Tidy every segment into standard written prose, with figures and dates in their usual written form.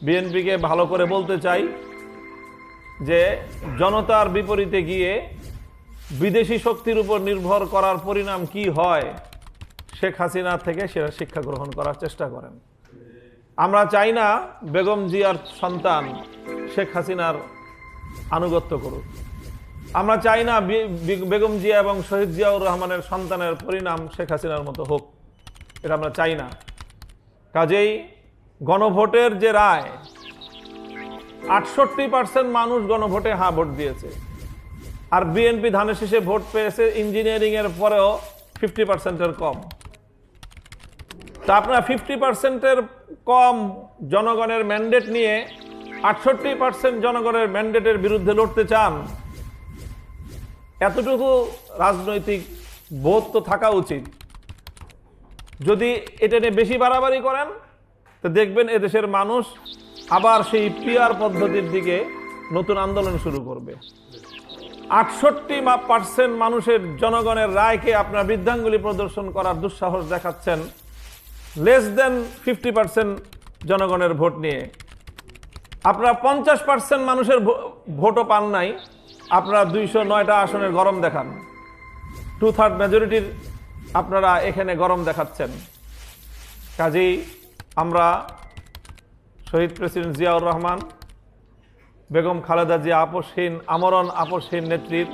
বিএনপিকে ভালো করে বলতে চাই যে জনতার বিপরীতে গিয়ে বিদেশি শক্তির উপর নির্ভর করার পরিণাম কি হয় শেখ হাসিনা থেকে সেটা শিক্ষা গ্রহণ করার চেষ্টা করেন। আমরা চাই না বেগম জিয়ার সন্তান শেখ হাসিনার আনুগত্য করুক। আমরা চাই না বেগম জিয়া এবং শহীদ জিয়াউর রহমানের সন্তানের পরিণাম শেখ হাসিনার মতো হোক, এটা আমরা চাই না। কাজেই গণভোটের যে রায়, 68% মানুষ গণভোটে হ্যাঁ ভোট দিয়েছে, আর বিএনপি ধানের শীষে ভোট পেয়েছে ইঞ্জিনিয়ারিং এর পরেও 50%-এর কম। তা আপনারা 50%-এর কম জনগণের ম্যান্ডেট নিয়ে 68% জনগণের ম্যান্ডেটের বিরুদ্ধে লড়তে চান, এতটুকু রাজনৈতিক বোধ তো থাকা উচিত। যদি এটা নিয়ে বেশি বাড়াবাড়ি করেন তো দেখবেন এদেশের মানুষ আবার সেই পিআর পদ্ধতির দিকে নতুন আন্দোলন শুরু করবে। 68% মানুষের জনগণের রায়কে আপনার বৃদ্ধাঙ্গুলি প্রদর্শন করার দুঃসাহস দেখাচ্ছেন লেস দেন 50% জনগণের ভোট নিয়ে। আপনারা 50% মানুষের ভোটও পান নাই, আপনারা 209টা আসনের গরম দেখান, 2/3 মেজরিটির আপনারা এখানে গরম দেখাচ্ছেন। কাজেই আমরা শহীদ প্রেসিডেন্ট জিয়াউর রহমান, বেগম খালেদা জিয়া আপোষহীন, আমরণ আপোষহীন নেত্রীর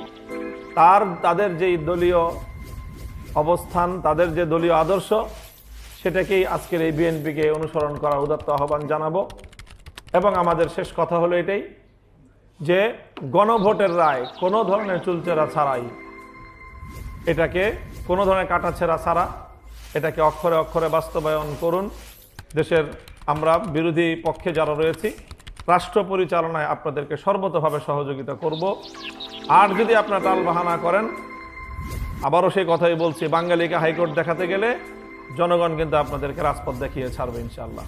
তাদের যেই দলীয় অবস্থান, তাদের যে দলীয় আদর্শ, সেটাকেই আজকের এই বিএনপিকে অনুসরণ করার উদাত্ত আহ্বান জানাবো। এবং আমাদের শেষ কথা হলো এটাই যে গণভোটের রায় কোনো ধরনের চুলচেরা ছাড়াই, এটাকে কোনো ধরনের কাটাছেঁড়া ছাড়া এটাকে অক্ষরে অক্ষরে বাস্তবায়ন করুন। দেশের আমরা বিরোধী পক্ষে যারা রয়েছি, রাষ্ট্র পরিচালনায় আপনাদেরকে সর্বতোভাবে সহযোগিতা করব। আর যদি আপনারা টালবাহানা করেন, আবারও সেই কথাই বলছি, বাঙালিকে হাইকোর্ট দেখাতে গেলে জনগণ কিন্তু আপনাদেরকে রাজপথ দেখিয়ে ছাড়বে ইনশাআল্লাহ।